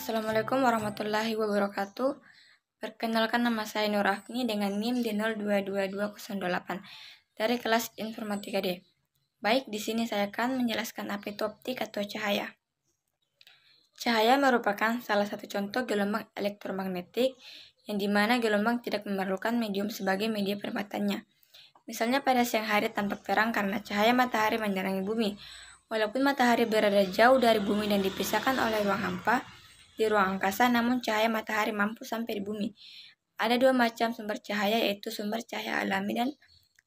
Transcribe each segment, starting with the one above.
Assalamualaikum warahmatullahi wabarakatuh. Perkenalkan, nama saya Nur Afni dengan NIM D022208 dari kelas Informatika D. Baik, di sini saya akan menjelaskan apa itu optik atau cahaya. Cahaya merupakan salah satu contoh gelombang elektromagnetik yang dimana gelombang tidak memerlukan medium sebagai media penempatannya. Misalnya pada siang hari tampak terang karena cahaya matahari menerangi bumi. Walaupun matahari berada jauh dari bumi dan dipisahkan oleh ruang hampa di ruang angkasa, namun cahaya matahari mampu sampai di bumi. Ada dua macam sumber cahaya, yaitu sumber cahaya alami dan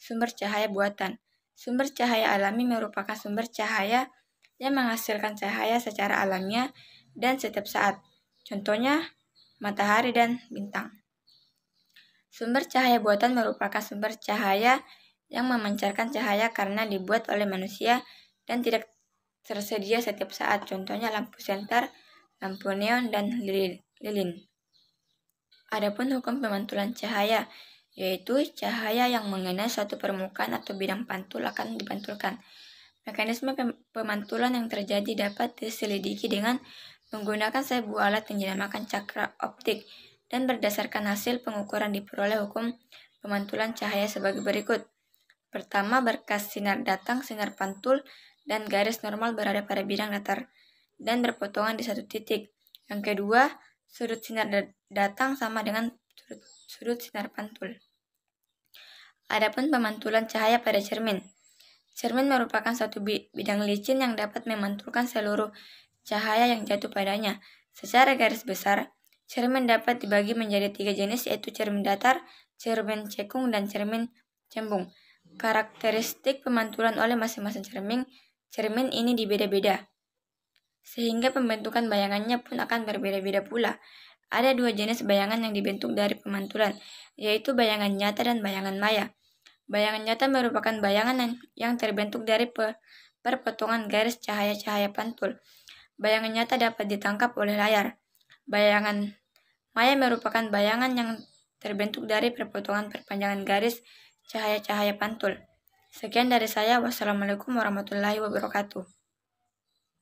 sumber cahaya buatan. Sumber cahaya alami merupakan sumber cahaya yang menghasilkan cahaya secara alamiah dan setiap saat. Contohnya, matahari dan bintang. Sumber cahaya buatan merupakan sumber cahaya yang memancarkan cahaya karena dibuat oleh manusia dan tidak tersedia setiap saat. Contohnya lampu senter, lampu neon, dan lilin. Adapun hukum pemantulan cahaya, yaitu cahaya yang mengenai suatu permukaan atau bidang pantul akan dipantulkan. Mekanisme pemantulan yang terjadi dapat diselidiki dengan menggunakan sebuah alat yang dinamakan cakra optik, dan berdasarkan hasil pengukuran diperoleh hukum pemantulan cahaya sebagai berikut. Pertama, berkas sinar datang, sinar pantul, dan garis normal berada pada bidang datar dan berpotongan di satu titik. Yang kedua, sudut sinar datang sama dengan sudut sinar pantul. Adapun pemantulan cahaya pada cermin. Cermin merupakan satu bidang licin yang dapat memantulkan seluruh cahaya yang jatuh padanya. Secara garis besar, cermin dapat dibagi menjadi 3 jenis, yaitu cermin datar, cermin cekung, dan cermin cembung. Karakteristik pemantulan oleh masing-masing cermin ini dibeda-beda, sehingga pembentukan bayangannya pun akan berbeda-beda pula. Ada 2 jenis bayangan yang dibentuk dari pemantulan, yaitu bayangan nyata dan bayangan maya. Bayangan nyata merupakan bayangan yang terbentuk dari perpotongan garis cahaya-cahaya pantul. Bayangan nyata dapat ditangkap oleh layar. Bayangan maya merupakan bayangan yang terbentuk dari perpotongan perpanjangan garis cahaya-cahaya pantul. Sekian dari saya. Wassalamualaikum warahmatullahi wabarakatuh.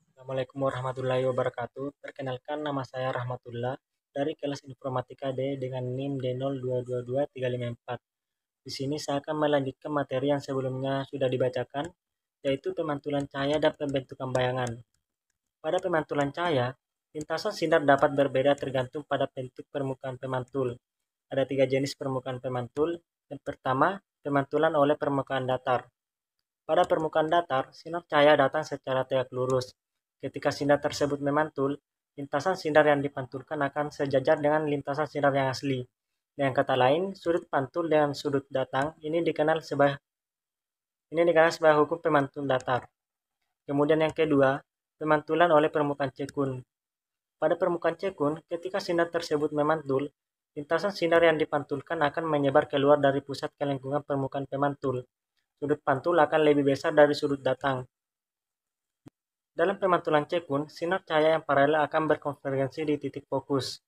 Assalamualaikum warahmatullahi wabarakatuh. Perkenalkan, nama saya Rahmatullah dari kelas Informatika D dengan NIM D022234. Di sini saya akan melanjutkan materi yang sebelumnya sudah dibacakan, yaitu pemantulan cahaya dan pembentukan bayangan. Pada pemantulan cahaya, lintasan sinar dapat berbeda tergantung pada bentuk permukaan pemantul. Ada 3 jenis permukaan pemantul. Yang pertama, pemantulan oleh permukaan datar. Pada permukaan datar, sinar cahaya datang secara tegak lurus. Ketika sinar tersebut memantul, lintasan sinar yang dipantulkan akan sejajar dengan lintasan sinar yang asli. Dengan kata lain, sudut pantul dengan sudut datang ini dikenal sebagai hukum pemantul datar. Kemudian yang kedua, pemantulan oleh permukaan cekun. Pada permukaan cekun, ketika sinar tersebut memantul, lintasan sinar yang dipantulkan akan menyebar keluar dari pusat ke lingkungan permukaan pemantul. Sudut pantul akan lebih besar dari sudut datang. Dalam pemantulan cekun, sinar cahaya yang paralel akan berkonvergensi di titik fokus.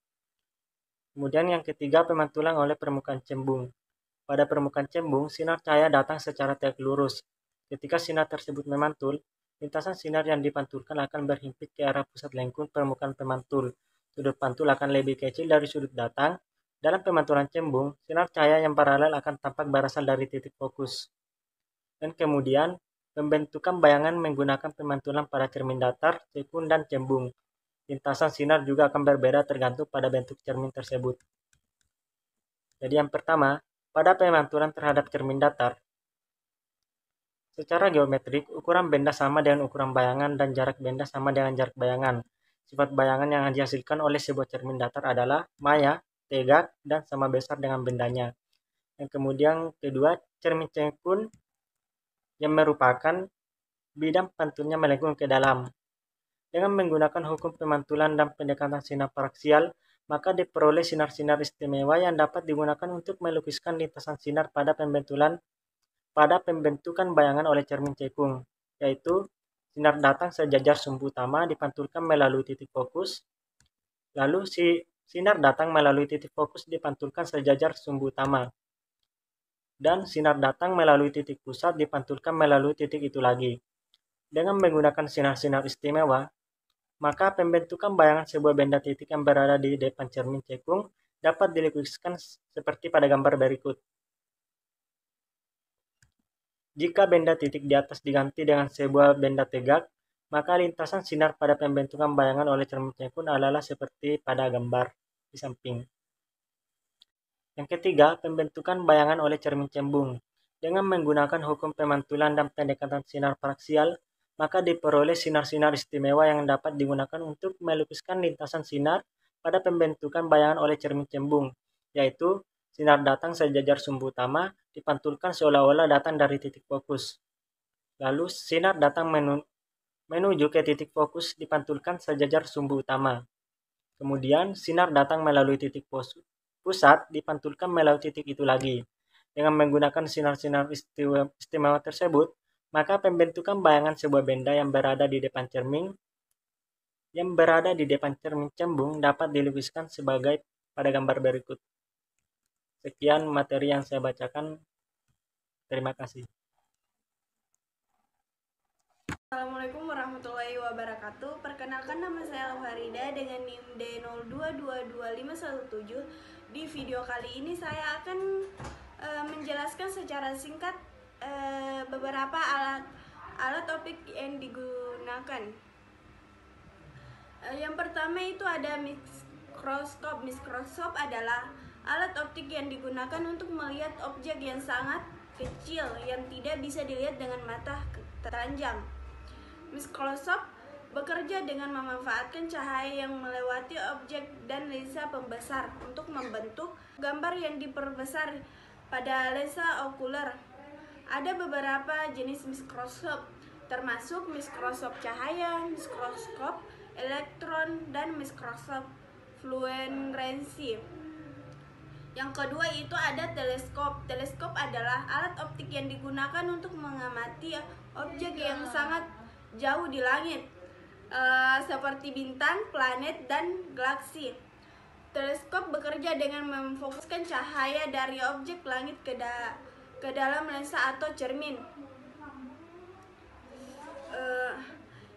Kemudian yang ketiga, pemantulan oleh permukaan cembung. Pada permukaan cembung, sinar cahaya datang secara tegak lurus. Ketika sinar tersebut memantul, lintasan sinar yang dipantulkan akan berhimpit ke arah pusat lingkup permukaan pemantul. Sudut pantul akan lebih kecil dari sudut datang. Dalam pemantulan cembung, sinar cahaya yang paralel akan tampak berasal dari titik fokus. Dan kemudian, pembentukan bayangan menggunakan pemantulan pada cermin datar, cekun, dan cembung. Lintasan sinar juga akan berbeda tergantung pada bentuk cermin tersebut. Jadi yang pertama, pada pemantulan terhadap cermin datar, secara geometrik, ukuran benda sama dengan ukuran bayangan dan jarak benda sama dengan jarak bayangan. Sifat bayangan yang dihasilkan oleh sebuah cermin datar adalah maya, tegak, dan sama besar dengan bendanya. Yang kemudian kedua, cermin cekun yang merupakan bidang pantulnya melengkung ke dalam. Dengan menggunakan hukum pemantulan dan pendekatan sinar paraksial, maka diperoleh sinar-sinar istimewa yang dapat digunakan untuk melukiskan lintasan sinar pada pembentukan bayangan oleh cermin cekung, yaitu sinar datang sejajar sumbu utama dipantulkan melalui titik fokus, lalu sinar datang melalui titik fokus dipantulkan sejajar sumbu utama, dan sinar datang melalui titik pusat dipantulkan melalui titik itu lagi. Dengan menggunakan sinar-sinar istimewa, maka pembentukan bayangan sebuah benda titik yang berada di depan cermin cekung dapat dilukiskan seperti pada gambar berikut. Jika benda titik di atas diganti dengan sebuah benda tegak, maka lintasan sinar pada pembentukan bayangan oleh cermin cekung adalah seperti pada gambar di samping. Yang ketiga, pembentukan bayangan oleh cermin cembung. Dengan menggunakan hukum pemantulan dan pendekatan sinar paraksial, maka diperoleh sinar-sinar istimewa yang dapat digunakan untuk melukiskan lintasan sinar pada pembentukan bayangan oleh cermin cembung, yaitu sinar datang sejajar sumbu utama dipantulkan seolah-olah datang dari titik fokus. Lalu sinar datang menuju ke titik fokus dipantulkan sejajar sumbu utama. Kemudian sinar datang melalui titik pusat dipantulkan melalui titik itu lagi. Dengan menggunakan sinar-sinar istimewa tersebut, maka pembentukan bayangan sebuah benda yang berada di depan cermin cembung dapat dilukiskan sebagai pada gambar berikut. Sekian materi yang saya bacakan. Terima kasih. Assalamualaikum warahmatullahi wabarakatuh. Perkenalkan, nama saya Farida dengan NIM D02221517. Di video kali ini saya akan menjelaskan secara singkat beberapa alat optik yang digunakan. Yang pertama itu ada mikroskop. Mikroskop adalah alat optik yang digunakan untuk melihat objek yang sangat kecil yang tidak bisa dilihat dengan mata telanjang. Mikroskop bekerja dengan memanfaatkan cahaya yang melewati objek dan lensa pembesar untuk membentuk gambar yang diperbesar pada lensa okuler. Ada beberapa jenis mikroskop, termasuk mikroskop cahaya, mikroskop elektron, dan mikroskop fluoresensi. Yang kedua itu ada teleskop. Teleskop adalah alat optik yang digunakan untuk mengamati objek yang sangat jauh di langit, seperti bintang, planet, dan galaksi. Teleskop bekerja dengan memfokuskan cahaya dari objek langit ke dalam lensa atau cermin,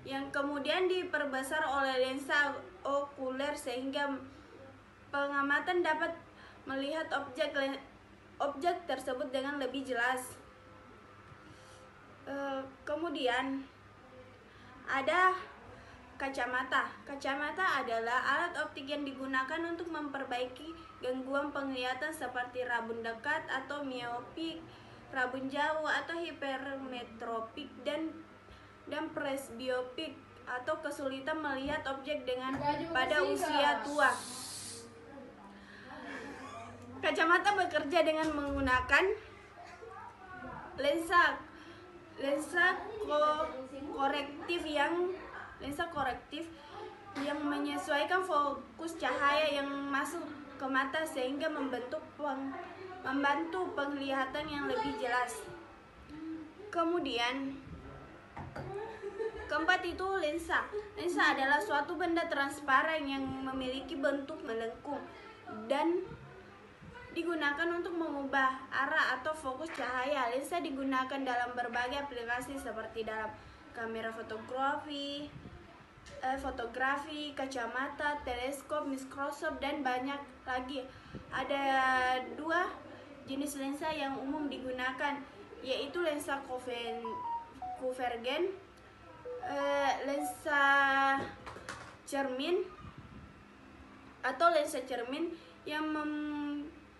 yang kemudian diperbesar oleh lensa okuler sehingga pengamatan dapat melihat objek tersebut dengan lebih jelas. Kemudian ada kacamata. Kacamata adalah alat optik yang digunakan untuk memperbaiki gangguan penglihatan seperti rabun dekat atau miopik, rabun jauh atau hipermetropik, dan presbiopik atau kesulitan melihat objek pada usia tua. Kacamata bekerja dengan menggunakan lensa korektif yang menyesuaikan fokus cahaya yang masuk ke mata sehingga membantu penglihatan yang lebih jelas. Kemudian keempat itu lensa. Lensa adalah suatu benda transparan yang memiliki bentuk melengkung dan digunakan untuk mengubah arah atau fokus cahaya. Lensa digunakan dalam berbagai aplikasi seperti dalam kamera fotografi, kacamata, teleskop, mikroskop, dan banyak lagi. Ada dua jenis lensa yang umum digunakan, yaitu lensa konvergen, lensa cermin atau lensa cermin yang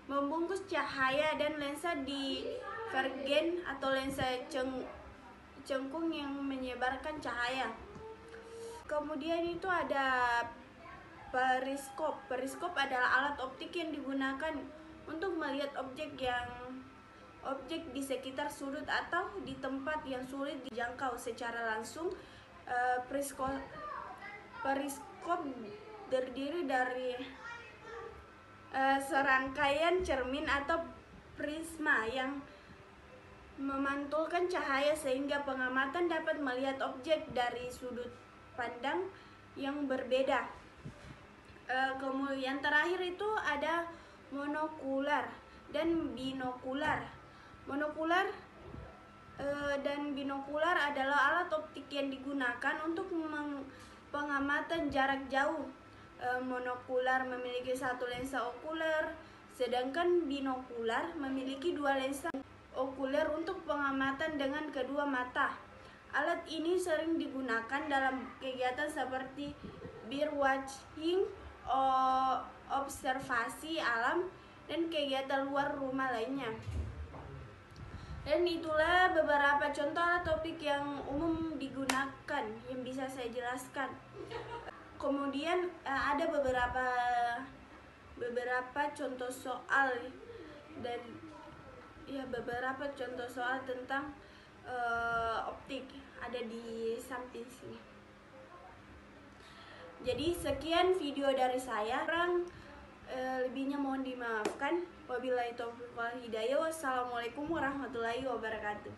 membungkus cahaya, dan lensa divergen atau lensa cengkung yang menyebarkan cahaya. Kemudian itu ada periskop. Periskop adalah alat optik yang digunakan untuk melihat objek di sekitar sudut atau di tempat yang sulit dijangkau secara langsung. Periskop terdiri dari serangkaian cermin atau prisma yang memantulkan cahaya sehingga pengamatan dapat melihat objek dari sudut pandang yang berbeda. Kemudian terakhir itu ada monokular dan binokular. Monokular dan binokular adalah alat optik yang digunakan untuk pengamatan jarak jauh. Monokular memiliki satu lensa okuler, sedangkan binokular memiliki dua lensa okuler untuk pengamatan dengan kedua mata. Alat ini sering digunakan dalam kegiatan seperti birdwatching, observasi alam, dan kegiatan luar rumah lainnya. Dan itulah beberapa contoh alat optik yang umum digunakan yang bisa saya jelaskan. Kemudian ada beberapa contoh soal dan beberapa contoh soal tentang optik ada di samping sini. Jadi sekian video dari saya. Lebihnya mohon dimaafkan. Wabillahi taufiq wal hidayah. Wassalamualaikum warahmatullahi wabarakatuh.